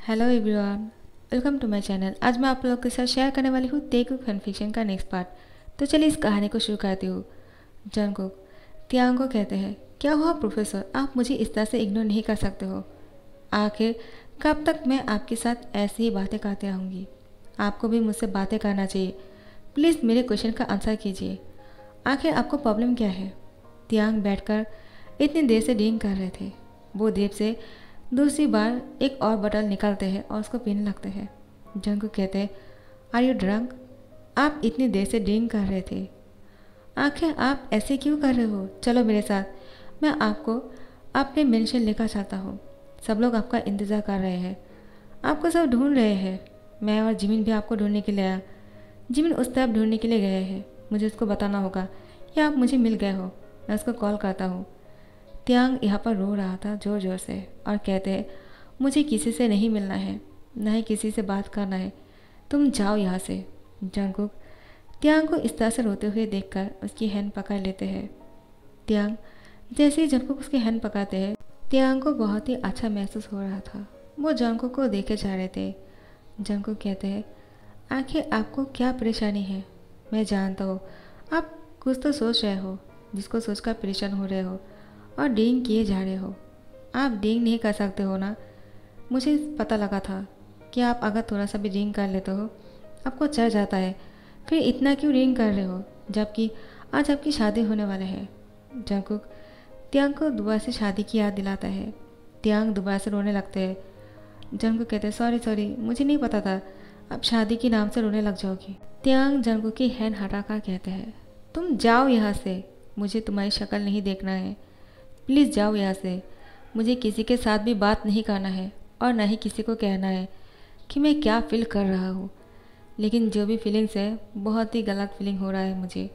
Hello everyone, welcome to my channel. आज मैं आप लोगों के साथ शेयर करने वाली हूँ तेगु फैनफिक्शन का नेक्स्ट पार्ट। तो चलिए इस कहानी को शुरू करती हूँ। जंगकुक तियांग को कहते हैं, क्या हुआ प्रोफेसर, आप मुझे इस तरह से इग्नोर नहीं कर सकते हो। आखिर कब तक मैं आपके साथ ऐसी ही बातें करते रहूँगी। आपको भी मुझसे बातें करना चाहिए। प्लीज़ मेरे क्वेश्चन का आंसर कीजिए। आखिर आपको प्रॉब्लम क्या है। तियांग बैठकर इतनी देर से ड्रिंक कर रहे थे। वो देर से दूसरी बार एक और बोतल निकालते हैं और उसको पीने लगते हैं। जंगकुक कहते हैं, आर यू ड्रंक, आप इतनी देर से ड्रिंक कर रहे थे, आखिर आप ऐसे क्यों कर रहे हो। चलो मेरे साथ, मैं आपको अपने मेंशन लेकर चलता हूँ। सब लोग आपका इंतज़ार कर रहे हैं, आपको सब ढूंढ रहे हैं। मैं और जिमिन भी आपको ढूंढने के लिए आया। जिमिन उस तरफ ढूंढने के लिए गए हैं। मुझे उसको बताना होगा या आप मुझे मिल गए हो। मैं उसको कॉल करता हूँ। तियांग यहाँ पर रो रहा था ज़ोर ज़ोर से और कहते हैं, मुझे किसी से नहीं मिलना है, ना ही किसी से बात करना है, तुम जाओ यहाँ से। जंगकुक तियांग को इस तरह से रोते हुए देखकर उसकी हैंड पकड़ लेते हैं। तियांग जैसे ही जंगकुक उसकी हैंड पकड़ते हैं, तियांग को बहुत ही अच्छा महसूस हो रहा था। वो जंगकुक को देखे जा रहे थे। जंगकुक कहते हैं, आखिर आपको क्या परेशानी है। मैं जानता हूँ आप कुछ तो सोच रहे हो जिसको सोचकर परेशान हो रहे हो और ड्रिंक किए जा रहे हो। आप ड्रिंक नहीं कर सकते हो ना। मुझे पता लगा था कि आप अगर थोड़ा सा भी ड्रिंक कर लेते हो आपको चढ़ जाता है, फिर इतना क्यों ड्रिंक कर रहे हो जबकि आज आपकी शादी होने वाले है। जंगकुक तियांग को दोबारा से शादी की याद दिलाता है। तियांग दोबारा से रोने लगते हैं। जंगकुक कहते हैं, सॉरी सॉरी, मुझे नहीं पता था आप शादी के नाम से रोने लग जाओगी। तियांग जंगकुक की हैंड हटाकर कहते हैं, तुम जाओ यहाँ से, मुझे तुम्हारी शक्ल नहीं देखना है। प्लीज़ जाओ यहाँ से। मुझे किसी के साथ भी बात नहीं करना है और ना ही किसी को कहना है कि मैं क्या फील कर रहा हूँ। लेकिन जो भी फीलिंग्स है बहुत ही गलत फीलिंग हो रहा है मुझे।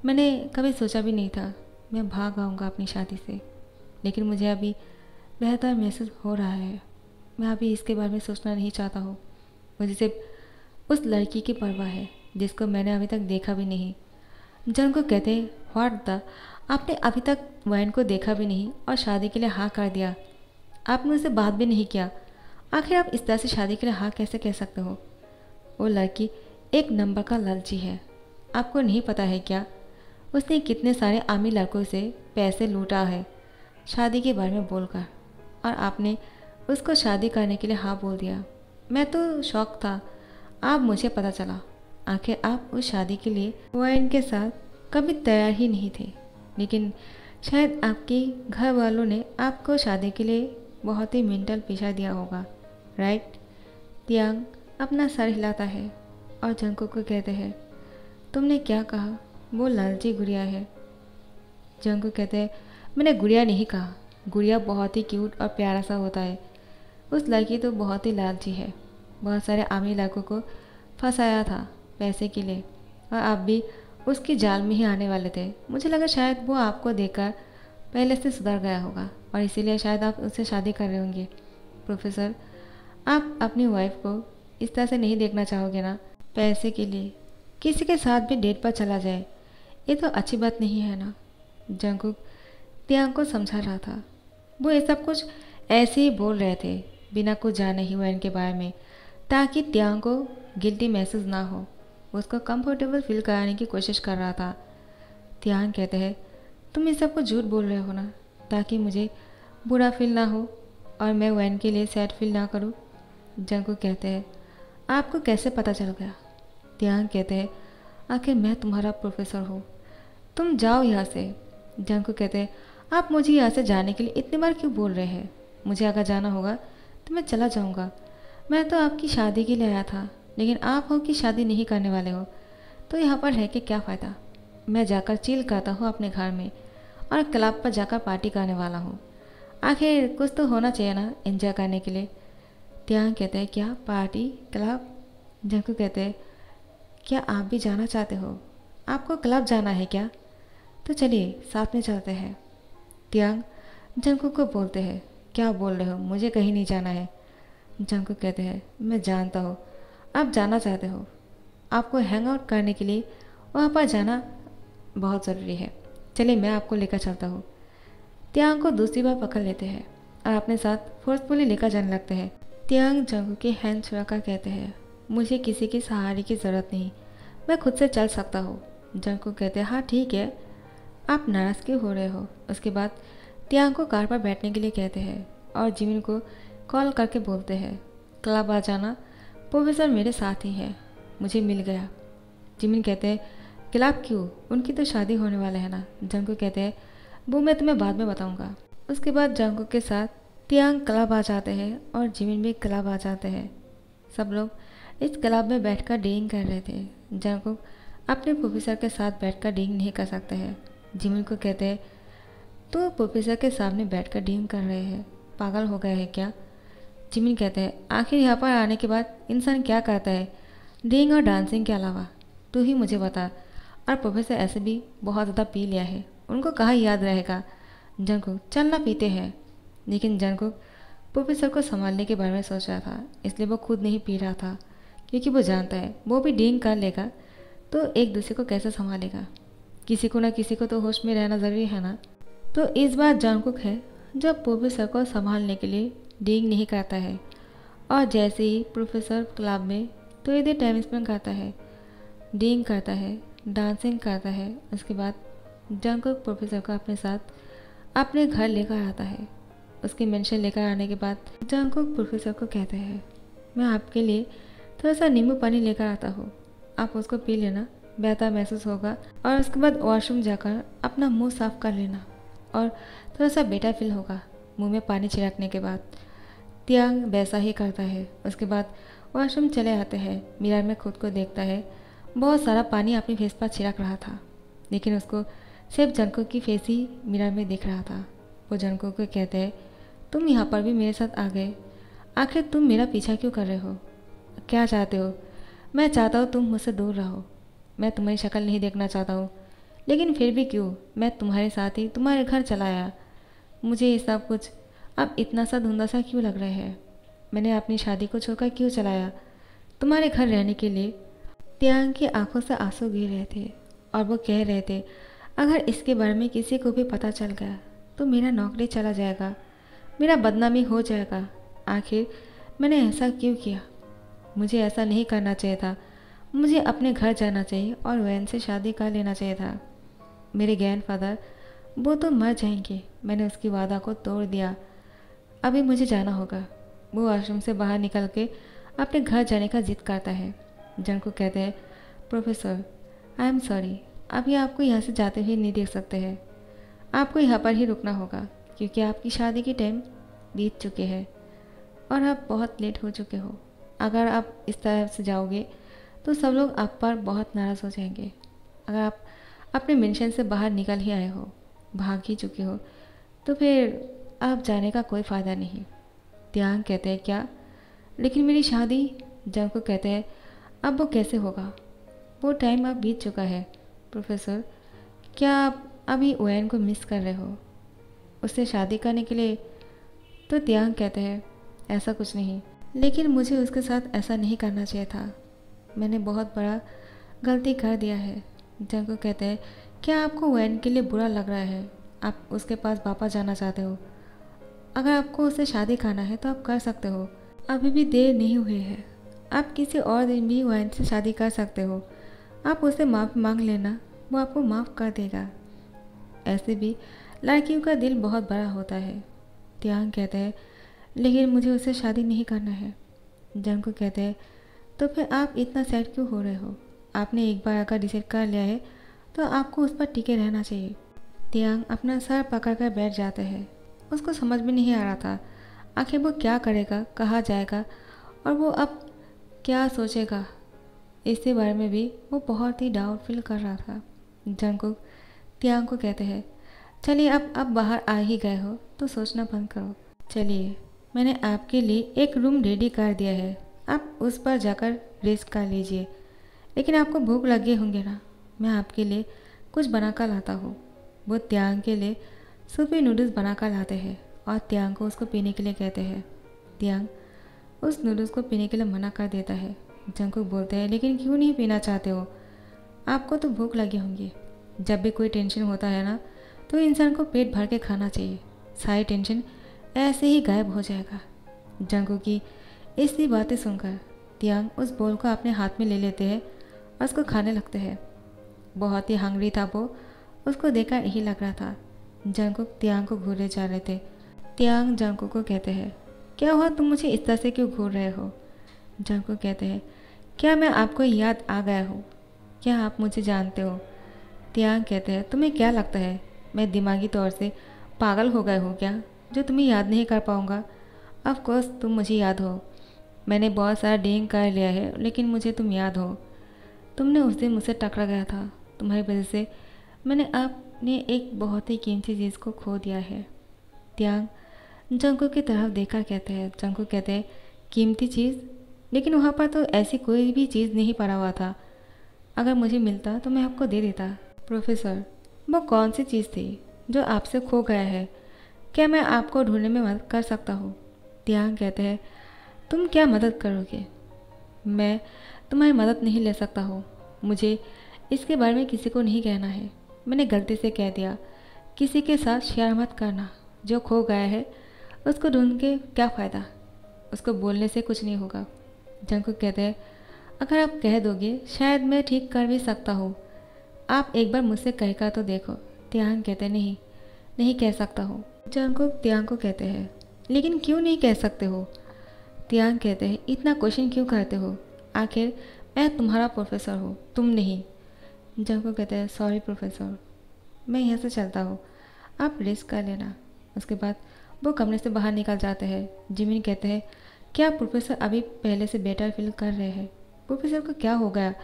मैंने कभी सोचा भी नहीं था मैं भाग आऊँगा अपनी शादी से, लेकिन मुझे अभी बेहतर महसूस हो रहा है। मैं अभी इसके बारे में सोचना नहीं चाहता हूँ। मुझे सिर्फ उस लड़की की परवाह है जिसको मैंने अभी तक देखा भी नहीं। जन को कहते हैं, व्हाट द, आपने अभी तक वैन को देखा भी नहीं और शादी के लिए हाँ कर दिया। आपने उससे बात भी नहीं किया। आखिर आप इस तरह से शादी के लिए हाँ कैसे कह सकते हो। वो लड़की एक नंबर का लालची है। आपको नहीं पता है क्या, उसने कितने सारे आमी लड़कों से पैसे लूटा है शादी के बारे में बोलकर, और आपने उसको शादी करने के लिए हाँ बोल दिया। मैं तो शौक था आप मुझे पता चला। आखिर आप उस शादी के लिए वैन के साथ कभी तैयार ही नहीं थे, लेकिन शायद आपके घर वालों ने आपको शादी के लिए बहुत ही मेंटल प्रेशर दिया होगा, राइट। तियांग अपना सर हिलाता है और जंगकुक को कहते हैं, तुमने क्या कहा, वो लालची गुड़िया है। जंगकुक कहते हैं, मैंने गुड़िया नहीं कहा, गुड़िया बहुत ही क्यूट और प्यारा सा होता है। उस लड़की तो बहुत ही लालची है, बहुत सारे आमी लड़कों को फंसाया था पैसे के लिए, और आप भी उसकी जाल में ही आने वाले थे। मुझे लगा शायद वो आपको देखकर पहले से सुधर गया होगा और इसीलिए शायद आप उससे शादी कर रहे होंगे। प्रोफेसर, आप अपनी वाइफ को इस तरह से नहीं देखना चाहोगे ना, पैसे के लिए किसी के साथ भी डेट पर चला जाए, ये तो अच्छी बात नहीं है ना। जंगकुक तियांग को समझा रहा था। वो ये सब कुछ ऐसे ही बोल रहे थे बिना कुछ जाने ही वैन के बारे में, ताकि तियांग को गिल्टी महसूस ना हो। उसको कंफर्टेबल फील कराने की कोशिश कर रहा था। तियांग कहते हैं, तुम इस सब को झूठ बोल रहे हो ना, ताकि मुझे बुरा फील ना हो और मैं वैन के लिए सैड फील ना करूं। जंगकुक कहते हैं, आपको कैसे पता चल गया। तियांग कहते हैं, आखिर मैं तुम्हारा प्रोफेसर हूँ, तुम जाओ यहाँ से। जंगकुक कहते हैं, आप मुझे यहाँ से जाने के लिए इतनी बार क्यों बोल रहे हैं। मुझे अगर जाना होगा तो मैं चला जाऊँगा। मैं तो आपकी शादी के लिए आया था, लेकिन आप हो कि शादी नहीं करने वाले हो, तो यहाँ पर है कि क्या फ़ायदा। मैं जाकर चिल करता हूँ अपने घर में और क्लब पर जाकर पार्टी करने वाला हूँ। आखिर कुछ तो होना चाहिए ना एंजॉय करने के लिए। तियांग कहते हैं, क्या पार्टी, क्लब। जंगकुक कहते हैं, क्या आप भी जाना चाहते हो, आपको क्लब जाना है क्या, तो चलिए साथ में चलते हैं। तियांग जंगकुक को बोलते हैं, क्या बोल रहे हो, मुझे कहीं नहीं जाना है। जंगकुक कहते हैं, मैं जानता हूँ आप जाना चाहते हो, आपको हैंग आउट करने के लिए वहाँ पर जाना बहुत ज़रूरी है, चलिए मैं आपको लेकर चलता हूँ। तियांग को दूसरी बार पकड़ लेते हैं और अपने साथ फोर्सफुली लेकर जाने लगते हैं। त्यांग जंगकुक के हैंड छुड़ाकर कहते हैं, मुझे किसी के सहारे की ज़रूरत नहीं, मैं खुद से चल सकता हूँ। जंगकुक कहते हैं, हाँ ठीक है, आप नाराज़ क्यों हो रहे हो। उसके बाद त्यांग को कार पर बैठने के लिए कहते हैं और जिमिन को कॉल करके बोलते हैं, क्लब आ जाना, प्रोफेसर मेरे साथ ही है, मुझे मिल गया। जिमिन कहते हैं, क्लब क्यों, उनकी तो शादी होने वाला है ना। जंगकुक कहते हैं, वो मैं तुम्हें बाद में बताऊंगा। उसके बाद जंगकुक के साथ त्यांग क्लब आ जाते हैं और जिमिन भी क्लब आ जाते हैं। सब लोग इस क्लब में बैठकर ड्रिंक कर रहे थे। जंगकुक अपने प्रोफेसर के साथ बैठकर ड्रिंक नहीं कर सकते हैं। जिमिन को कहते हैं, तो प्रोफेसर के सामने बैठकर ड्रिंक कर रहे हैं, पागल हो गए हैं क्या। जिमिन कहते हैं, आखिर यहाँ पर आने के बाद इंसान क्या करता है ड्रिंक और डांसिंग के अलावा, तू ही मुझे बता। और प्रोफेसर ऐसे भी बहुत ज़्यादा पी लिया है, उनको कहाँ याद रहेगा। जंगकुक, चलना पीते हैं। लेकिन जंगकुक प्रोफेसर को संभालने के बारे में सोच रहा था, इसलिए वो खुद नहीं पी रहा था, क्योंकि वो जानता है वो भी ड्रिंक कर लेगा तो एक दूसरे को कैसे संभालेगा। किसी को ना किसी को तो होश में रहना ज़रूरी है ना। तो इस बार जंगकुक है जब प्रोफेसर को संभालने के लिए ड्रिंक नहीं करता है, और जैसे ही प्रोफेसर क्लब में थोड़ी देर टाइम स्पेंड करता है, ड्रिंक करता है, डांसिंग करता है, उसके बाद जंगकुक प्रोफेसर को अपने साथ अपने घर लेकर आता है। उसकी मेंशन लेकर आने के बाद जंगकुक प्रोफेसर को कहते हैं, मैं आपके लिए थोड़ा सा नींबू पानी लेकर आता हूँ, आप उसको पी लेना, बेहतर महसूस होगा। और उसके बाद वॉशरूम जाकर अपना मुंह साफ कर लेना और थोड़ा सा बेटर फील होगा मुंह में पानी छिड़कने के बाद। त्यांग वैसा ही करता है। उसके बाद वॉशरूम चले आते हैं, मिरर में खुद को देखता है, बहुत सारा पानी अपनी फेस पर छिड़क रहा था, लेकिन उसको सिर्फ जंगकुक की फेस ही मिरर में दिख रहा था। वो जंगकुक को कहते हैं, तुम यहाँ पर भी मेरे साथ आ गए, आखिर तुम मेरा पीछा क्यों कर रहे हो, क्या चाहते हो। मैं चाहता हूँ तुम मुझसे दूर रहो, मैं तुम्हारी शक्ल नहीं देखना चाहता हूँ, लेकिन फिर भी क्यों, मैं तुम्हारे साथ ही तुम्हारे घर चला आया। मुझे ये सब कुछ अब इतना सा धुंधला सा क्यों लग रहा है, मैंने अपनी शादी को छोड़कर क्यों चलाया तुम्हारे घर रहने के लिए। त्यांग की आंखों से आंसू गिर रहे थे और वो कह रहे थे, अगर इसके बारे में किसी को भी पता चल गया तो मेरा नौकरी चला जाएगा, मेरा बदनामी हो जाएगा। आखिर मैंने ऐसा क्यों किया, मुझे ऐसा नहीं करना चाहिए था, मुझे अपने घर जाना चाहिए और वैन से शादी कर लेना चाहिए था। मेरे ग्रैंडफादर वो तो मर जाएंगे, मैंने उसकी वादा को तोड़ दिया, अभी मुझे जाना होगा। वो आश्रम से बाहर निकल के अपने घर जाने का जिद करता है। जंगकुक कहते हैं, प्रोफेसर आई एम सॉरी, अभी आपको यहाँ से जाते हुए नहीं देख सकते हैं, आपको यहाँ पर ही रुकना होगा, क्योंकि आपकी शादी की टाइम बीत चुके हैं और आप बहुत लेट हो चुके हो। अगर आप इस तरह से जाओगे तो सब लोग आप पर बहुत नाराज़ हो जाएंगे। अगर आप अपने मेंशन से बाहर निकल ही आए हो, भाग ही चुके हो, तो फिर आप जाने का कोई फ़ायदा नहीं। त्यांग कहते हैं, क्या, लेकिन मेरी शादी। जंगकुक कहते हैं, अब वो कैसे होगा, वो टाइम अब बीत चुका है। प्रोफेसर, क्या आप अभी ओएन को मिस कर रहे हो, उससे शादी करने के लिए। तो त्यांग कहते हैं, ऐसा कुछ नहीं, लेकिन मुझे उसके साथ ऐसा नहीं करना चाहिए था, मैंने बहुत बड़ा गलती कर दिया है। जंगकुक कहते हैं, क्या आपको ओएन के लिए बुरा लग रहा है, आप उसके पास वापस जाना चाहते हो। अगर आपको उससे शादी करना है तो आप कर सकते हो, अभी भी देर नहीं हुई है, आप किसी और दिन भी ओएन से शादी कर सकते हो, आप उससे माफ़ी मांग लेना, वो आपको माफ़ कर देगा। ऐसे भी लड़कियों का दिल बहुत बड़ा होता है। त्यांग कहते हैं, लेकिन मुझे उससे शादी नहीं करना है। जंगकुक कहते हैं, तो फिर आप इतना सैड क्यों हो रहे हो, आपने एक बार अगर डिसाइड कर लिया है तो आपको उस पर टिके रहना चाहिए। त्यांग अपना सर पकड़ कर बैठ जाते हैं। उसको समझ में नहीं आ रहा था आखिर वो क्या करेगा, कहाँ जाएगा और वो अब क्या सोचेगा, इसके बारे में भी वो बहुत ही डाउट फील कर रहा था। जंगकुक त्यांग को कहते हैं, चलिए अब बाहर आ ही गए हो तो सोचना बंद करो, चलिए मैंने आपके लिए एक रूम रेडी कर दिया है, आप उस पर जाकर रेस्ट कर लीजिए, लेकिन आपको भूख लगे होंगे ना, मैं आपके लिए कुछ बना कर लाता हूँ। वो त्यांग के लिए सूपी नूडल्स बना कर लाते हैं और त्यांग को उसको पीने के लिए कहते हैं। त्यांग उस नूडल्स को पीने के लिए मना कर देता है। जंगकुक बोलते हैं, लेकिन क्यों नहीं पीना चाहते हो, आपको तो भूख लगी होंगी। जब भी कोई टेंशन होता है ना तो इंसान को पेट भर के खाना चाहिए, सारी टेंशन ऐसे ही गायब हो जाएगा। जंगकुक की इसकी बातें सुनकर तियांग उस बोल को अपने हाथ में ले लेते हैं और उसको खाने लगते हैं। बहुत ही हंग्री था वो, उसको देखकर यही लग रहा था। जंगकुक तियांग को घूरे जा रहे थे। तियांग जंगकुक को कहते हैं, क्या हुआ, तुम मुझे इस तरह से क्यों घूर रहे हो? जंगकुक कहते हैं, क्या मैं आपको याद आ गया हूँ? क्या आप मुझे जानते हो? तियांग कहते हैं, तुम्हें क्या लगता है मैं दिमागी तौर से पागल हो गए हूँ क्या, जो तुम्हें याद नहीं कर पाऊँगा? ऑफ कोर्स तुम मुझे याद हो। मैंने बहुत सारा ड्रिंक कर लिया है, लेकिन मुझे तुम याद हो। तुमने उस दिन मुझसे टकरा गया था, तुम्हारी वजह से मैंने अपने एक बहुत ही कीमती चीज़ को खो दिया है। तियांग जंगकुक की तरफ देखकर कहते हैं, जंगकुक कहते हैं, कीमती चीज़? लेकिन वहाँ पर तो ऐसी कोई भी चीज़ नहीं पड़ा हुआ था। अगर मुझे मिलता तो मैं आपको दे देता। प्रोफेसर, वो कौन सी चीज़ थी जो आपसे खो गया है? क्या मैं आपको ढूंढने में मदद कर सकता हूँ? तियांग कहते हैं, तुम क्या मदद करोगे? मैं तुम्हारी मदद नहीं ले सकता हूँ। मुझे इसके बारे में किसी को नहीं कहना है। मैंने गलती से कह दिया। किसी के साथ शेयर मत करना। जो खो गया है उसको ढूंढ के क्या फ़ायदा? उसको बोलने से कुछ नहीं होगा। जंगकुक कहते हैं, अगर आप कह दोगे शायद मैं ठीक कर भी सकता हूँ। आप एक बार मुझसे कहकर तो देखो। तियांग कहते हैं, नहीं, नहीं कह सकता हूँ। जंगकुक तियांग को कहते हैं, लेकिन क्यों नहीं कह सकते हो? तियांग कहते हैं, इतना क्वेश्चन क्यों करते हो? आखिर मैं तुम्हारा प्रोफेसर हूँ, तुम नहीं। जंगकुक कहते हैं, सॉरी प्रोफेसर, मैं यहाँ से चलता हूँ, आप रेस्ट कर लेना। उसके बाद वो कमरे से बाहर निकल जाते हैं। जिमिन कहते हैं, क्या प्रोफेसर अभी पहले से बेटर फील कर रहे हैं? प्रोफेसर को क्या हो गया?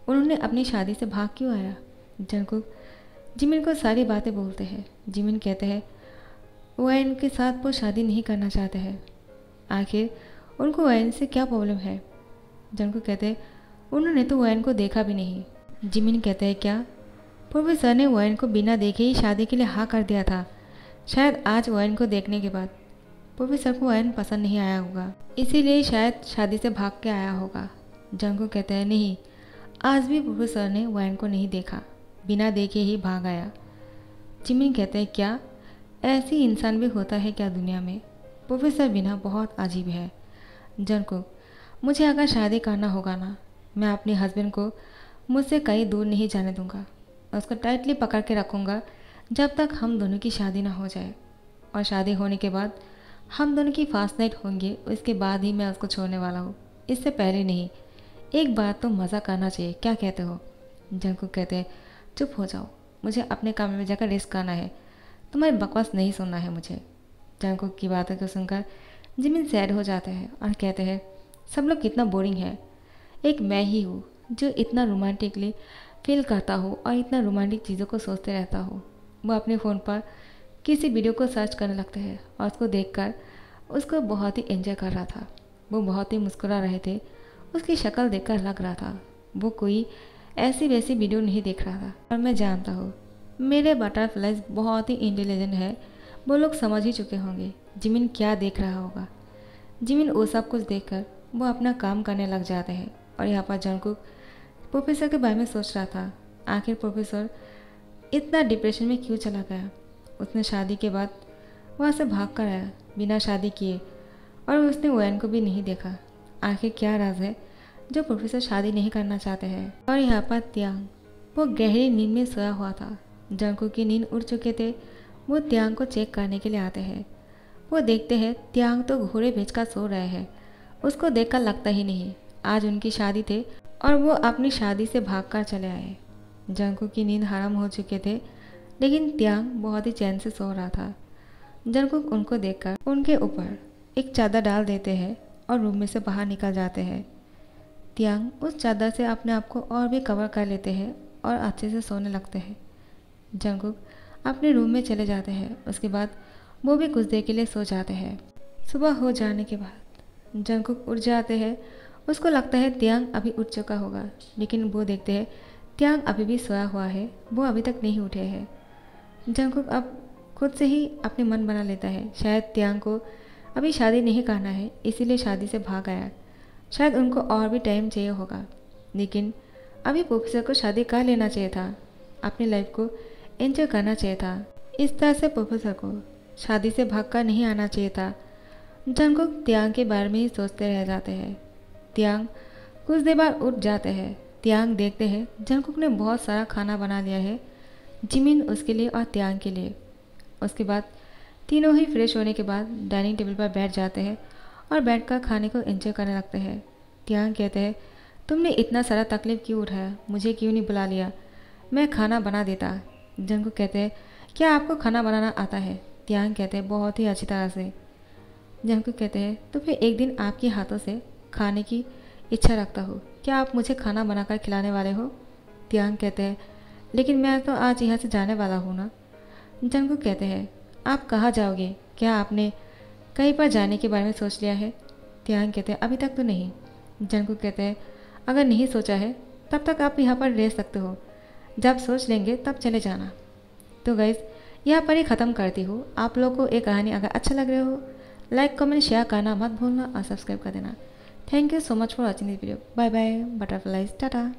उन्होंने अपनी शादी से भाग क्यों आया? जंगकुक जिमिन को सारी बातें बोलते हैं। जिमिन कहते हैं, वायन के साथ वो शादी नहीं करना चाहते हैं। आखिर उनको वायन से क्या प्रॉब्लम है? जंगकुक कहते हैं, उन्होंने तो वायन को देखा भी नहीं। जिमिन कहते हैं, क्या प्रोफेसर ने वायन को बिना देखे ही शादी के लिए हाँ कर दिया था? शायद आज वायन को देखने के बाद प्रोफेसर को वायन पसंद नहीं आया होगा, इसीलिए शायद शादी से भाग के आया होगा। जंगकुक कहते हैं, नहीं, आज भी प्रोफेसर ने वायन को नहीं देखा, बिना देखे ही भाग आया। जिमिन कहते हैं, क्या ऐसी इंसान भी होता है क्या दुनिया में? प्रोफेसर बिना बहुत अजीब है। जंगकुक, मुझे अगर शादी करना होगा ना, मैं अपने हस्बैंड को मुझसे कहीं दूर नहीं जाने दूंगा। उसको टाइटली पकड़ के रखूँगा जब तक हम दोनों की शादी ना हो जाए। और शादी होने के बाद हम दोनों की फास्ट नाइट होंगे, उसके बाद ही मैं उसको छोड़ने वाला हूँ, इससे पहले नहीं। एक बार तो मज़ा करना चाहिए, क्या कहते हो? जंगकुक कहते हैं, चुप हो जाओ, मुझे अपने कमरे में जाकर रेस्ट करना है, तुम्हारी बकवास नहीं सुनना है मुझे। जंगकुक की बातों को सुनकर जिमिन सैड हो जाते हैं और कहते हैं, सब लोग कितना बोरिंग है। एक मैं ही हूँ जो इतना रोमांटिकली फील करता हूँ और इतना रोमांटिक चीज़ों को सोचते रहता हूँ। वो अपने फ़ोन पर किसी वीडियो को सर्च करने लगते हैं और उसको देखकर उसको बहुत ही एंजॉय कर रहा था। वो बहुत ही मुस्कुरा रहे थे। उसकी शक्ल देखकर लग रहा था वो कोई ऐसी वैसी वीडियो नहीं देख रहा था। और मैं जानता हूँ मेरे बटरफ्लाइज बहुत ही इंटेलिजेंट है, वो लोग समझ ही चुके होंगे जिमिन क्या देख रहा होगा। जिमिन वो सब कुछ देखकर वो अपना काम करने लग जाते हैं। और यहाँ पर जंगकुक प्रोफेसर के बारे में सोच रहा था, आखिर प्रोफेसर इतना डिप्रेशन में क्यों चला गया? उसने शादी के बाद वहाँ से भाग कर आया बिना शादी किए, और उसने वैन को भी नहीं देखा। आखिर क्या राज है जो प्रोफेसर शादी नहीं करना चाहते हैं? और यहाँ पर तियांग वो गहरी नींद में सोया हुआ था। जंगकुक की नींद उड़ चुके थे। वो तियांग को चेक करने के लिए आते हैं। वो देखते हैं तियांग तो घोड़े बेचकर सो रहे हैं। उसको देखकर लगता ही नहीं आज उनकी शादी थे और वो अपनी शादी से भागकर चले आए। जंगकुक की नींद हराम हो चुके थे, लेकिन तियांग बहुत ही चैन से सो रहा था। जंगकुक उनको देखकर उनके ऊपर एक चादर डाल देते हैं और रूम में से बाहर निकल जाते हैं। तियांग उस चादर से अपने आप को और भी कवर कर लेते हैं और अच्छे से सोने लगते हैं। जंगकुक अपने रूम में चले जाते हैं। उसके बाद वो भी कुछ देर के लिए सो जाते हैं। सुबह हो जाने के बाद जंगकुक उठ जाते हैं। उसको लगता है तियांग अभी उठ चुका होगा, लेकिन वो देखते हैं तियांग अभी भी सोया हुआ है, वो अभी तक नहीं उठे हैं। जंगकुक अब खुद से ही अपने मन बना लेता है शायद तियांग को अभी शादी नहीं करना है, इसीलिए शादी से भाग आया। शायद उनको और भी टाइम चाहिए होगा, लेकिन अभी प्रोफेसर को शादी कर लेना चाहिए था, अपनी लाइफ को एंजॉय करना चाहिए था। इस तरह से प्रोफेसर को शादी से भाग कर नहीं आना चाहिए था। जंगकुक त्यांग के बारे में ही सोचते रह जाते हैं। त्यांग कुछ देर बाद उठ जाते हैं। त्यांग देखते हैं जंगकुक ने बहुत सारा खाना बना लिया है, जिमिन उसके लिए और त्यांग के लिए। उसके बाद तीनों ही फ्रेश होने के बाद डाइनिंग टेबल पर बैठ जाते हैं और बैठकर खाने को एंजॉय करने लगते हैं। त्यांग कहते हैं, तुमने इतना सारा तकलीफ क्यों उठाया, मुझे क्यों नहीं बुला लिया, मैं खाना बना देता। जंगकुक कहते हैं, क्या आपको खाना बनाना आता है? त्यांग कहते हैं, बहुत ही अच्छी तरह से। जंगकुक कहते हैं, तो फिर एक दिन आपके हाथों से खाने की इच्छा रखता हूँ, क्या आप मुझे खाना बनाकर खिलाने वाले हो? त्यांग कहते हैं, लेकिन मैं तो आज यहाँ से जाने वाला हूँ ना। जंगकुक कहते हैं, आप कहाँ जाओगे, क्या आपने कहीं पर जाने के बारे में सोच लिया है? त्यांग कहते हैं, अभी तक तो नहीं। जंगकुक कहते हैं, अगर नहीं सोचा है तब तक आप यहाँ पर रह सकते हो, जब सोच लेंगे तब चले जाना। तो गाइस यहाँ पर ही ख़त्म करती हूँ। आप लोगों को ये कहानी अगर अच्छा लग रहा हो, लाइक कमेंट शेयर करना मत भूलना और सब्सक्राइब कर देना। Thank you so much for watching this video. Bye bye butterflies, Tata.